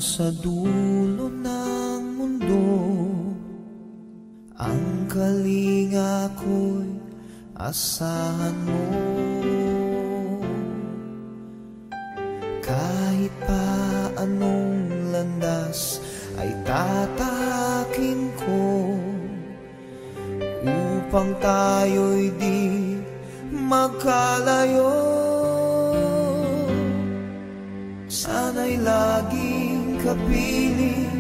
sa dulo ng mundo, ang kalinga ko'y asahan mo. Kahit pa anong landas ay tatahakin ko, upang tayo'y di magkalayo. Sana'y laging kapiling,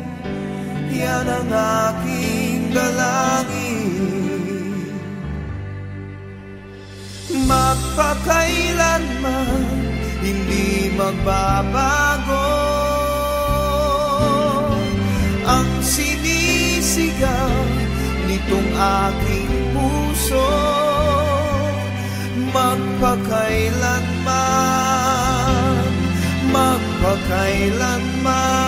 yan ang aking dalangin. Magpakailanman hindi magbabago ang sinisigaw nitong aking puso. Magpakailanman, magpakailanman.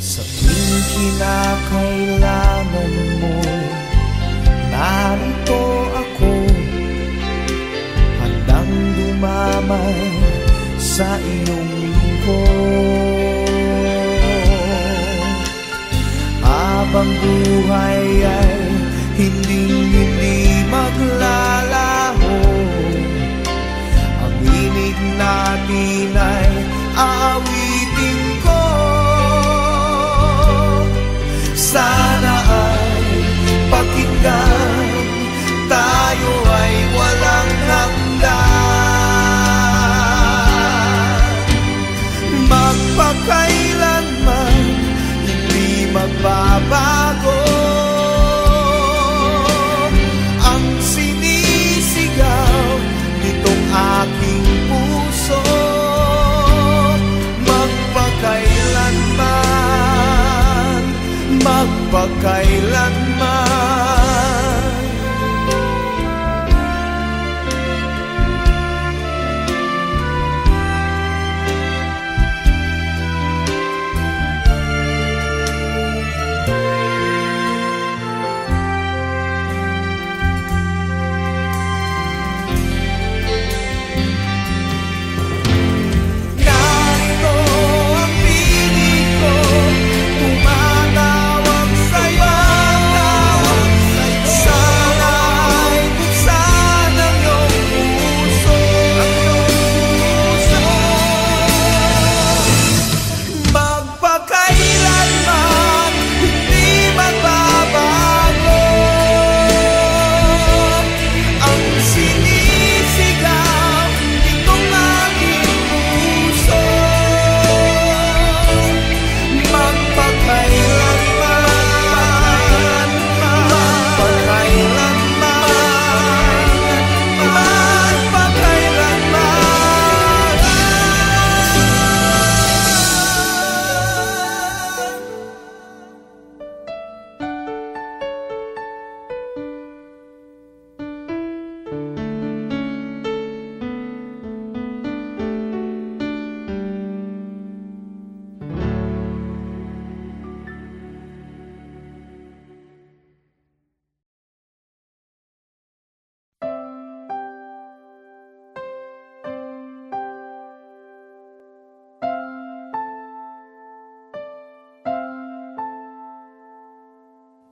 Sa tuwing kinakailangan mo, narito ako, handang dumamay sa iyong lingkod. Habang buhay ay hindi maglalaho, ang inig natin ay aawitin ko. Sana ay pakinggan, tayo ay walang hanggan. Magpakailanman hindi magbabago ang sinisigaw nitong aking puso. Magpakailanman, magpakailanman.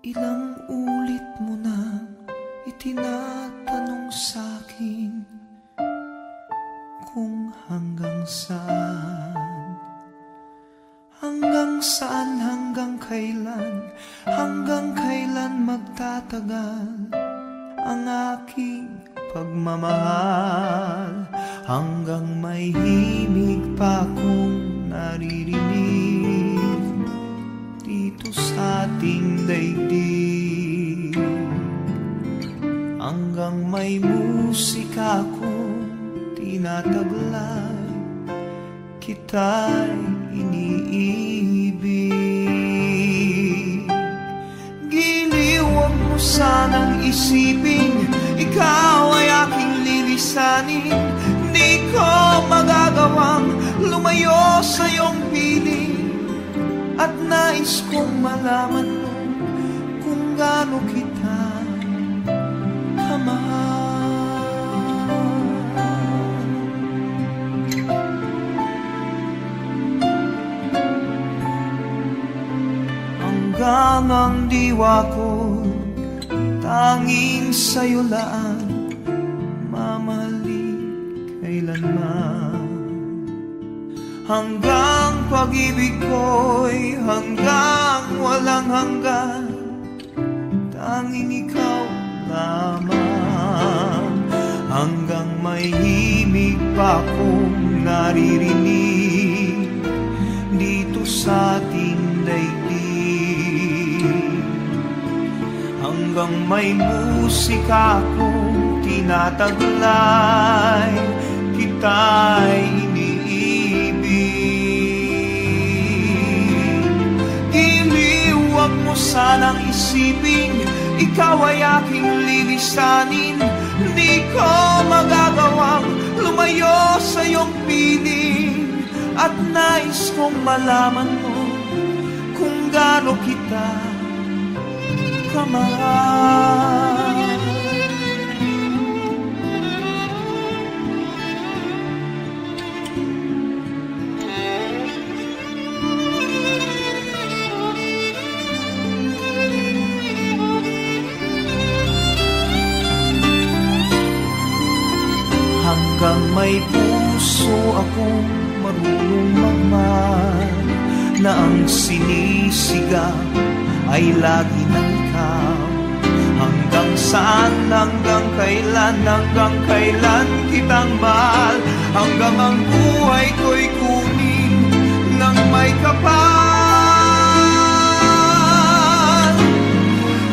Ilang ulit mo na itinatanong sa'kin kung hanggang saan, hanggang kailan magtatagal ang aking pagmamahal, hanggang may himig pa akong naririnig dito sa ating daigdig, hanggang may musika akong tinataglay, kita'y iniibig. Giliw, huwag mo sanang isipin ikaw ay aking lilisanin. Di ko magagawang lumayo sa iyong piling, at nais kong malaman mo kung gaano kita Hanggang ang diwa ko tanging sa'yo lang mamahalin kailanman. Hanggang pag-ibig ko'y hanggang walang hanggan, tanging ikaw lamang. Hanggang may himig pa akong naririnig dito sa ating daigdig. Hanggang may musika akong tinataglay, kita'y iniibig. Giliw, huwag mo sanang isipin, ikaw ay aking lilisanin. Di ko magagawang lumayo sa iyong piling, at nais kong malaman mo kung gaano kita kamahal. Hanggang may puso akong marunong magmahal, na ang sinisigaw ay lagi ng ikaw. Hanggang saan, hanggang kailan kitang mahal. Hanggang ang buhay ko'y kunin ng may kapal.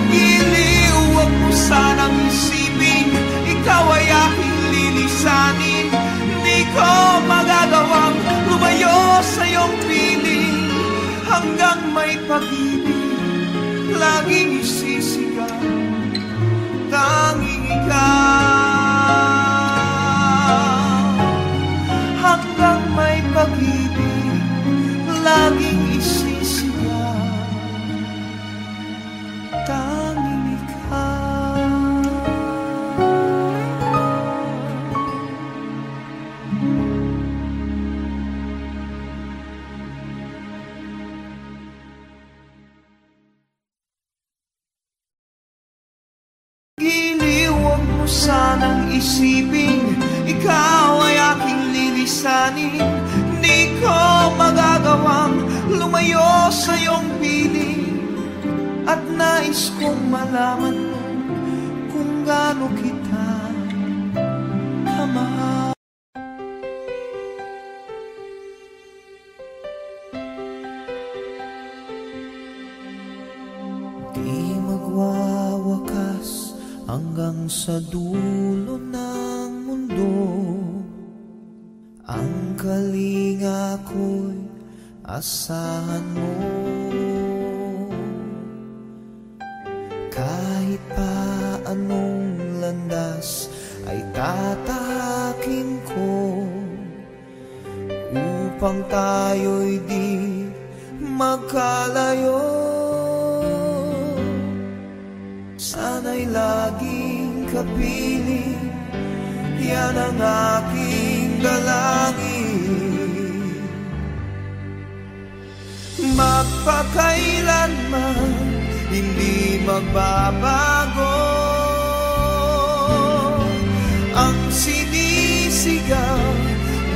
Giliw, huwag mo sanang isipin, ikaw ay aking lilisanin. Di ko magagawang lumayo sa iyong piling. Hanggang may pag-ibig laging isisigaw, tanging ikaw. Hanggang may pag-ibig laging isisigaw, tanging ikaw. Giliw, huwag mo sanang isipin, ikaw ay aking lilisanin. Di ko magagawang lumayo sa iyong piling, at nais kong malaman mo kung gaano kita kamahal. Di magwawakas hanggang sa dulo ng mundo, ang kalinga ko'y asahan mo. Kahit pa anong landas ay tatahakin ko, upang tayo'y di magkalayo. Sana'y laging kapiling, yan ang aking dalangin. Magpakailanman hindi magbabago ang sinisigaw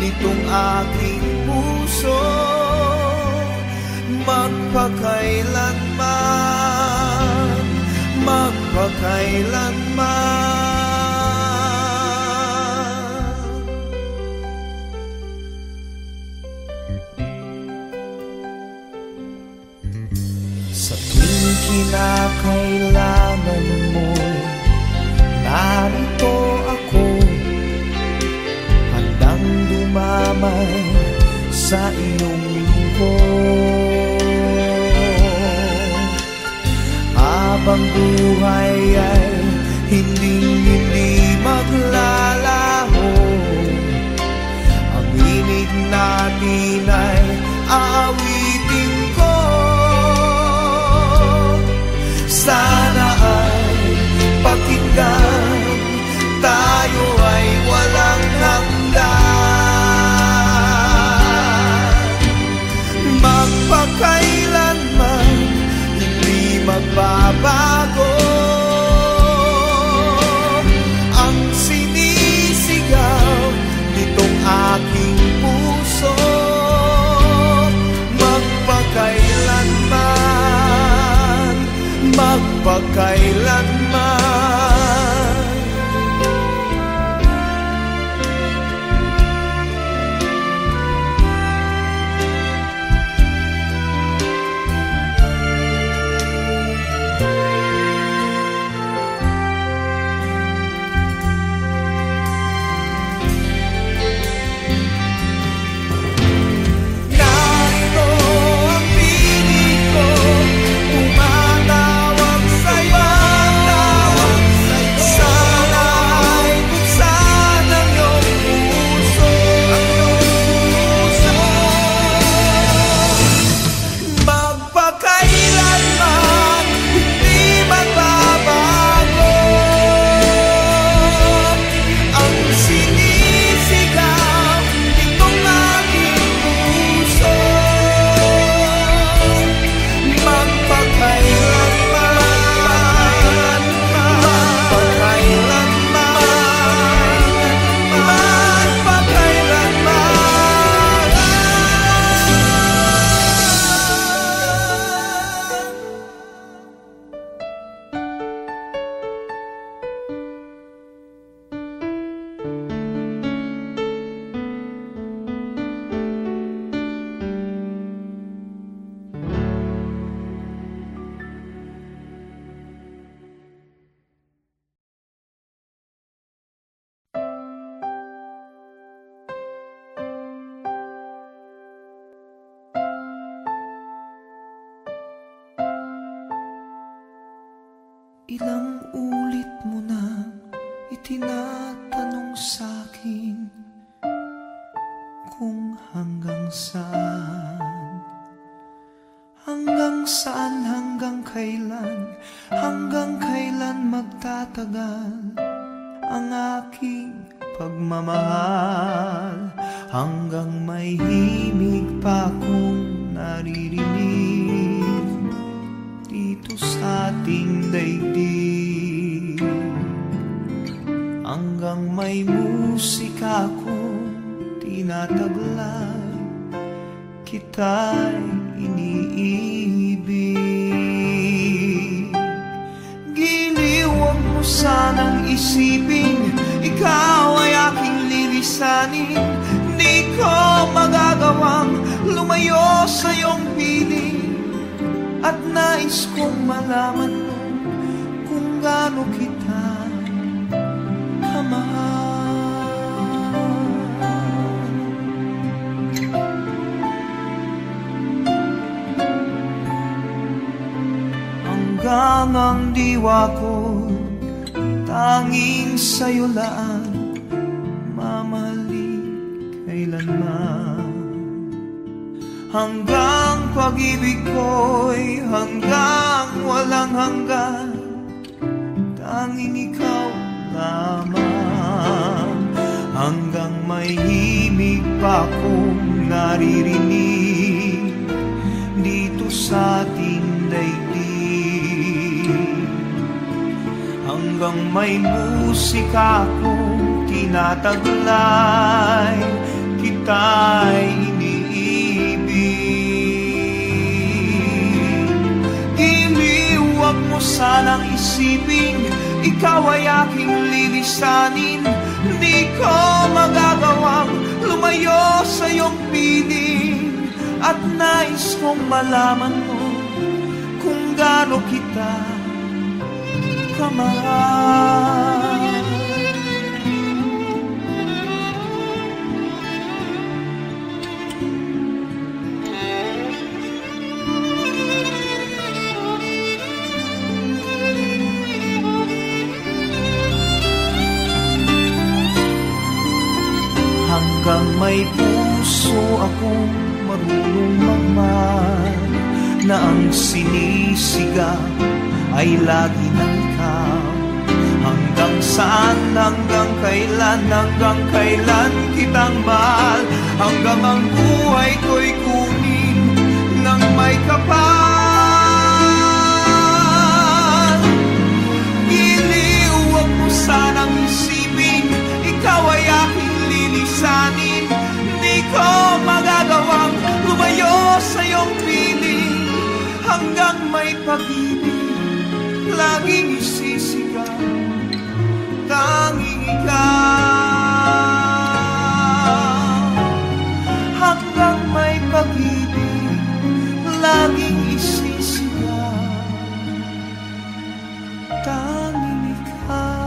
nitong aking puso. Magpakailanman, magpakailanman. Sa tuwing kinakailangan mo, narito ako, handang dumamay sa iyong lingkod. Habang buhay ay hindi maglalaho, ang ibig natin ay aawitin ko. Sana ay saan? Hanggang saan, hanggang kailan? Hanggang kailan magtatagal ang aking pagmamahal? Hanggang may himig pa akong naririnig dito sa ating daigdig. Hanggang may musika akong tinataglay, kita'y iniibig. Giliw, huwag mo sanang isipin, ikaw ay aking lilisanin. Di ko magagawang lumayo sa iyong piling, at nais kong malaman mo kung gaano kita kamahal. Hanggang ang diwa ko tanging sa'yo lang mamahalin kailanman. Hanggang pag-ibig ko'y hanggang walang hanggan, tanging ikaw lamang. Hanggang may himig pa akong naririnig dito sa ating daigdig. Hanggang may musika akong tinataglay, kita'y iniibig. Giliw, huwag mo sanang isipin, ikaw ay aking lilisanin. Di ko magagawang lumayo sa iyong piling, at nais kong malaman mo kung gaano kita kamahal. Hanggang may puso akong marunong magmahal, na ang sinisigaw ay lagi ng ikaw. Hanggang saan, hanggang kailan kitang mahal? Hanggang ang buhay ko'y kunin ng may kapal. Giliw, huwag mo sanang isipin, ikaw ay aking lilisanin. Di ko magagawang lumayo sa iyong piling, hanggang may pag-ibig laging isisigaw, tanging ikaw. Hanggang may pag-ibig laging isisigaw, tanging ikaw.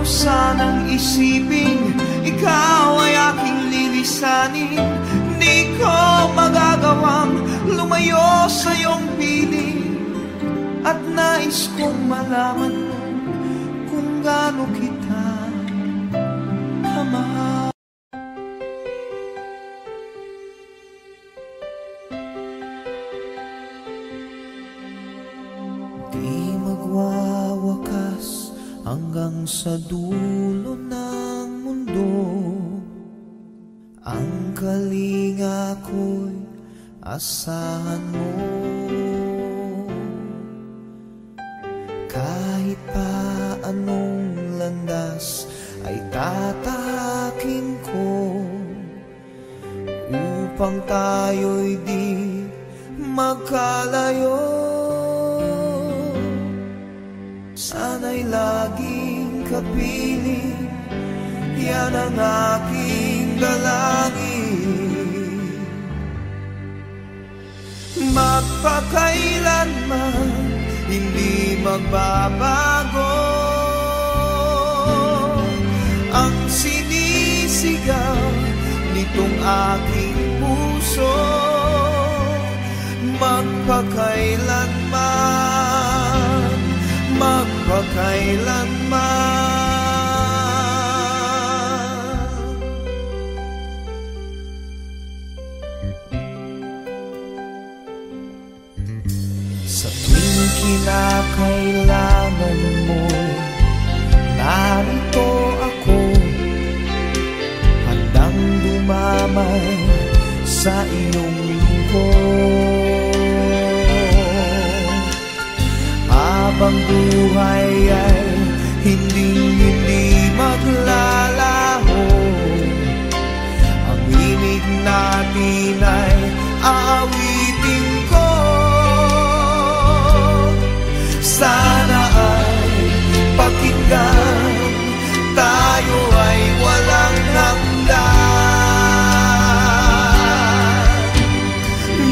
Sanang isipin, ikaw ay aking lilisanin. Di ko magagawang lumayo sa iyong piling, at nais kong malaman mo kung gaano kita kamahal. Di magwawakas hanggang sa dulo ng mundo, ang kalinga ko'y asahan mo. Kahit pa anong landas ay tatahakin ko, upang tayo'y di magkalayo. Sana'y laging kapiling, yan ang aking dalangin. Magpakailanman hindi magbabago ang sinisigaw nitong aking puso, magpakailanman, magpakailanman. Sa tuwing kinakailangan mo, narito ako, handang dumamay sa iyong lingkod. Habang buhay ay hindi maglalaho, ang imig natin ay aawitin ko. Sana ay pakinggan, tayo ay walang hanggan.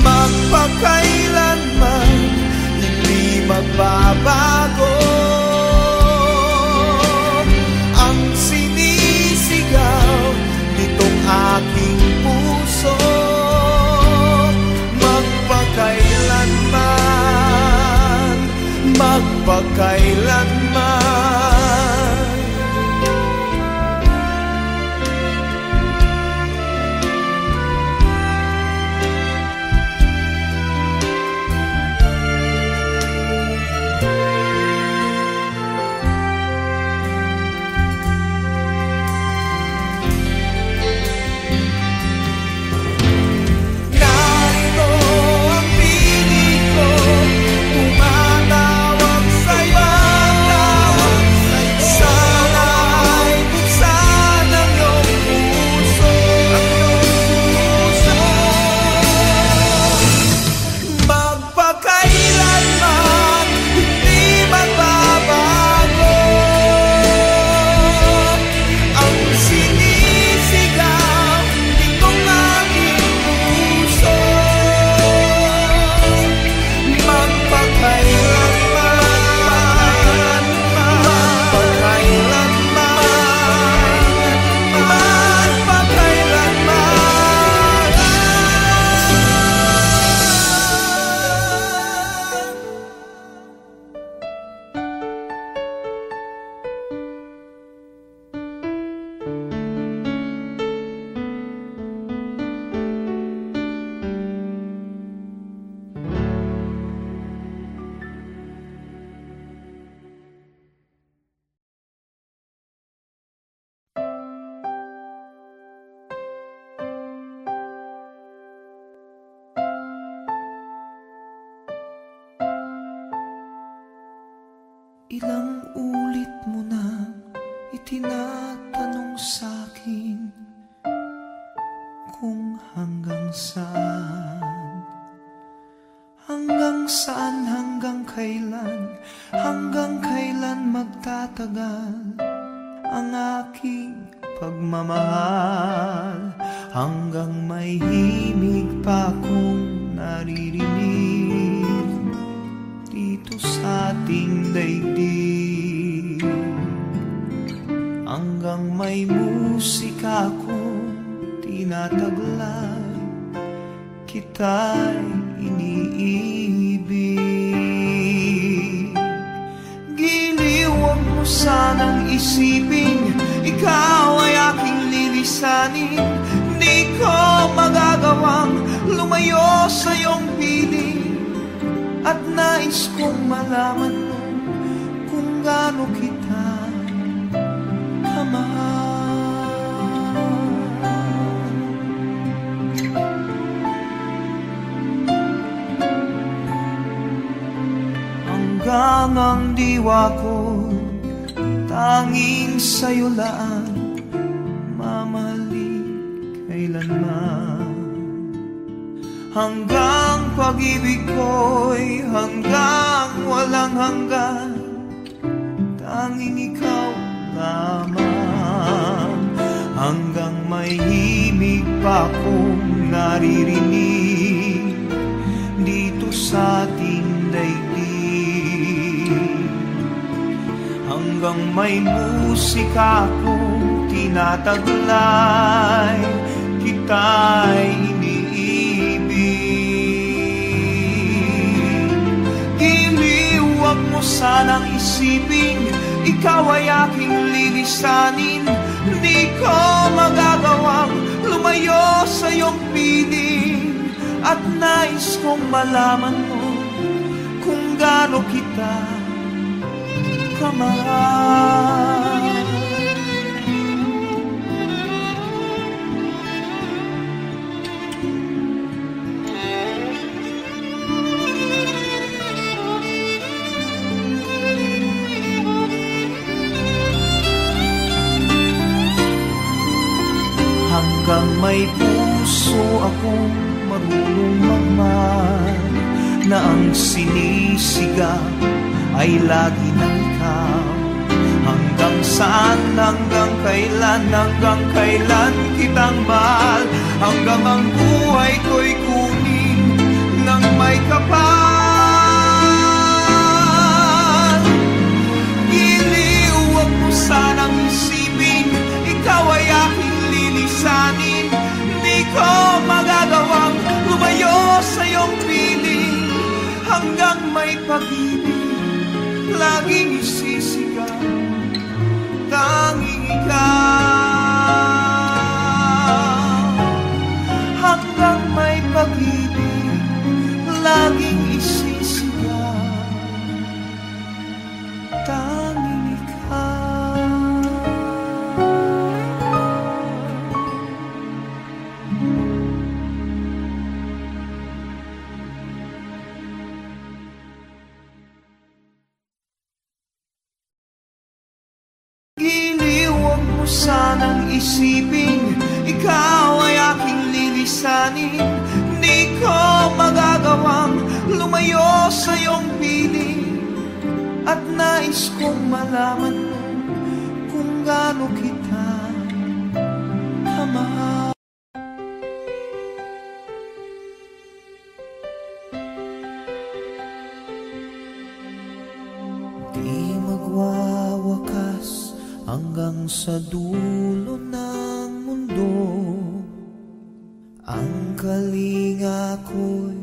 Magpakailanman, hindi magbabago ang sinisigaw nitong aking puso. Magpakailanman, magpakailanman. Ilang ulit mo na itinatanong sa'kin kung hanggang saan, hanggang kailan magtatagal ang aking pagmamahal, hanggang may himig pa akong naririnig dito sa ating daigdig, hanggang may musika akong tinataglay, kita'y iniibig. Giliw, huwag mo sanang isipin ikaw ay aking lilisanin. Di ko magagawang lumayo sa iyong piling, at nais kong malaman mo kung gaano kita kamahal. Hanggang ang diwa ko tanging sa'yo laan, mamahalin kailanman. Hanggang pag-ibig ko'y hanggang walang hanggan, tanging ikaw lamang. Hanggang may himig pa akong naririnig dito sa ating daigdig, hanggang may musika akong tinataglay, kita'y iniibig. Giliw, wag mo sanang isipin, ikaw ay aking lilisanin. Di ko magagawang lumayo sa iyong piling, at nais kong malaman mo kung gaano kita kamahal. Hanggang may puso akong marunong magmahal, na ang sinisigaw ay lagi ng ikaw. Hanggang saan, hanggang kailan kitang mahal, hanggang ang buhay ko'y kunin ng may kapal. Giliw, wag mo sanang isipin, ikaw ay aking lilisanin. Di ko magagawang lumayo sa iyong piling, hanggang may pag-ibig laging isisigaw, tanging ikaw. Hanggang may pag-ibig laging isisigaw, tanging ikaw. Giliw, wag mo sanang isipin, ikaw ay aking lilisanin. Di ko magagawang lumayo sa iyong piling, at nais kong malaman mo kung gaano kita kamahal. Di magwawakas hanggang sa dulo ng mundo, ang kalinga ko'y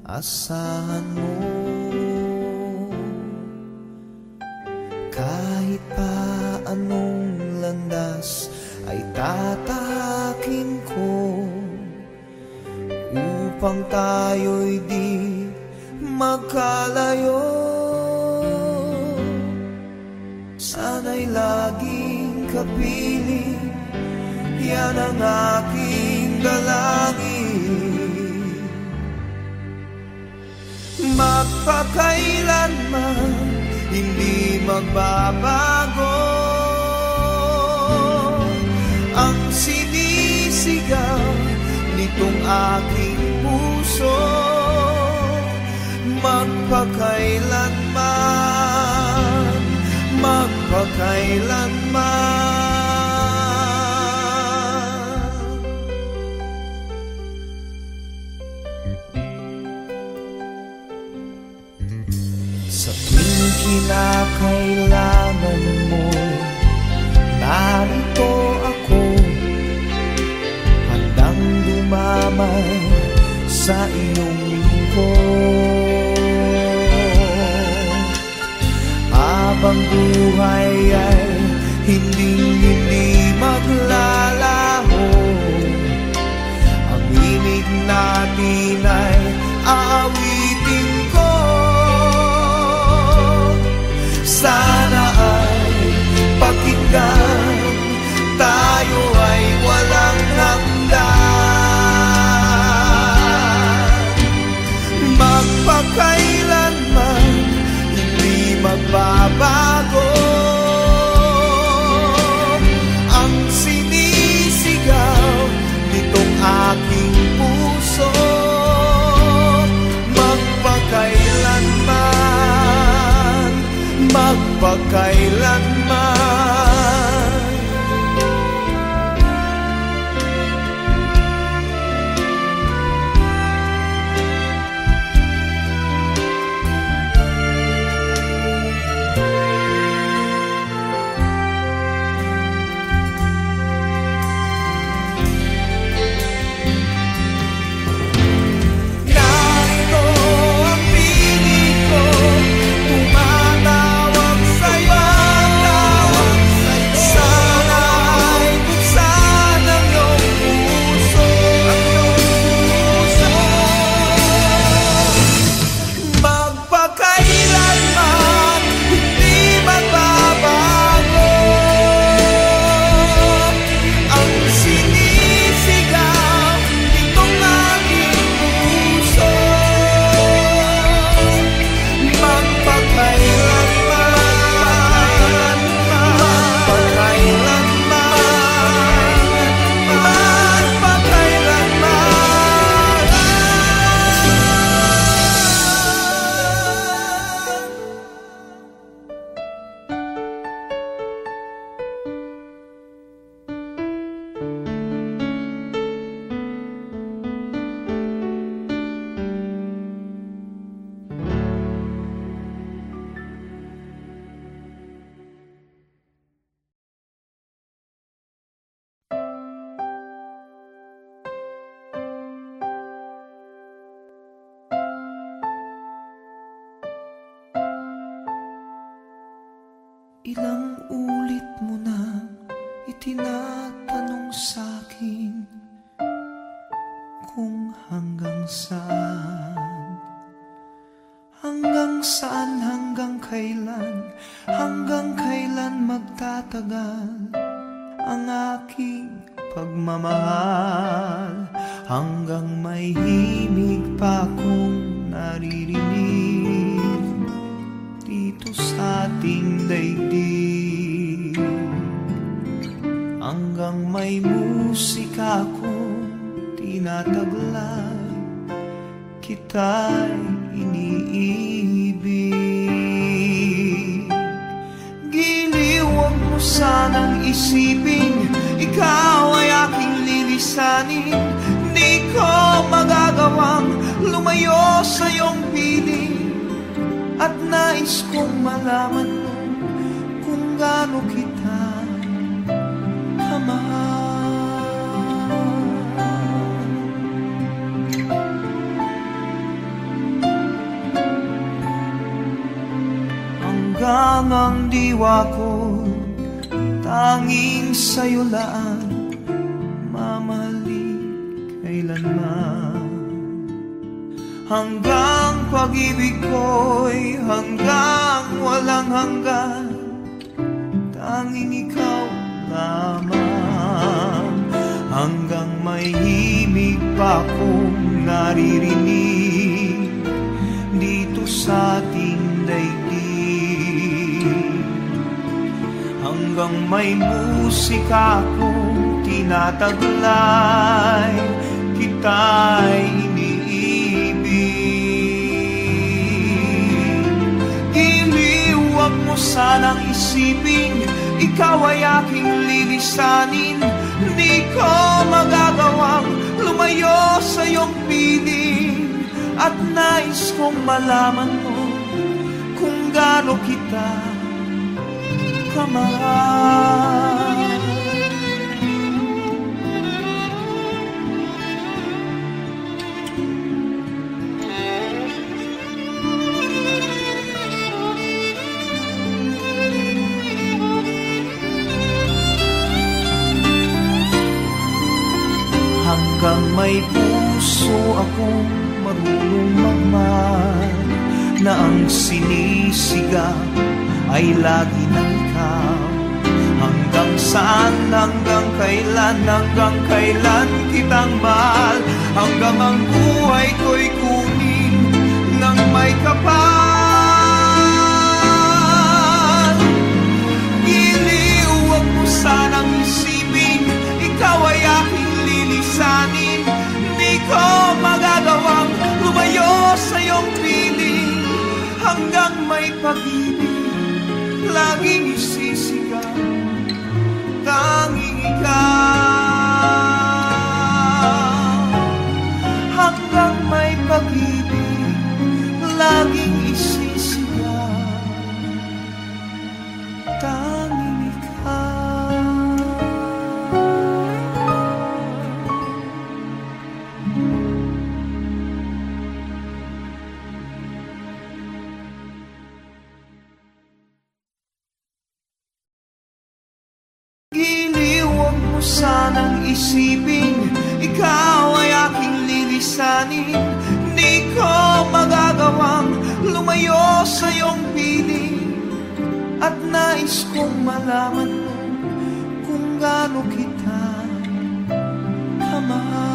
asahan mo. Kahit pa anong landas ay tatahakin ko, upang tayo'y di magkalayo. Sana'y laging kapiling, yan ang aking dalangin. Magpakailanman hindi magbabago ang sinisigaw nitong aking puso. Magpakailanman, magpakailanman. Sa tuwing kinakailangan mo, narito ako, handang dumamay sa iyong lingkod. Habang buhay ay hindi maglalaho, ang ibig natin ay aawitin ko. Sana ay pakinggan, tayo ay walang hanggan. Magpakailanman hindi magbabago saan. Hanggang saan, hanggang kailan magtatagal ang aking pagmamahal? Hanggang may himig pa akong naririnig dito sa ating daigdig. Hanggang may musika akong tinataglay, kita'y iniibig. Giliw, huwag mo sanang isipin ikaw ay aking lilisanin. Di ko magagawang lumayo sa iyong piling, at nais kong malaman mo kung gaano kita kamahal. Hanggang ang diwa ko tanging sa'yo laan, mamahalin kailanman. Hanggang pag-ibig ko'y hanggang walang hanggan, tanging ikaw lamang. Hanggang may himig pa akong naririnig dito sa ating daigdig. Hanggang may musika akong tinataglay, kita'y iniibig. Giliw, huwag mo sanang isipin ikaw ay aking lilisanin. Di ko magagawang lumayo sa iyong piling, at nais kong malaman mo kung gaano kita kamahal. Hanggang may puso akong marunong magmahal, na ang sinisigaw ay lagi ng ikaw. Hanggang saan, hanggang kailan kitang mahal. Hanggang ang buhay ko'y kunin ng may kapal. Giliw, huwag mo sanang isipin ikaw ay aking lilisanin. Di ko magagawang lumayo sa iyong piling. Hanggang may pag-ibig laging isisigaw, tanging ikaw. Hanggang may pag-ibig laging isisigaw, tanging ikaw. Sanang isipin ikaw ay aking lilisanin. Di ko magagawang lumayo sa iyong piling, at nais kong malaman mo kung gaano kita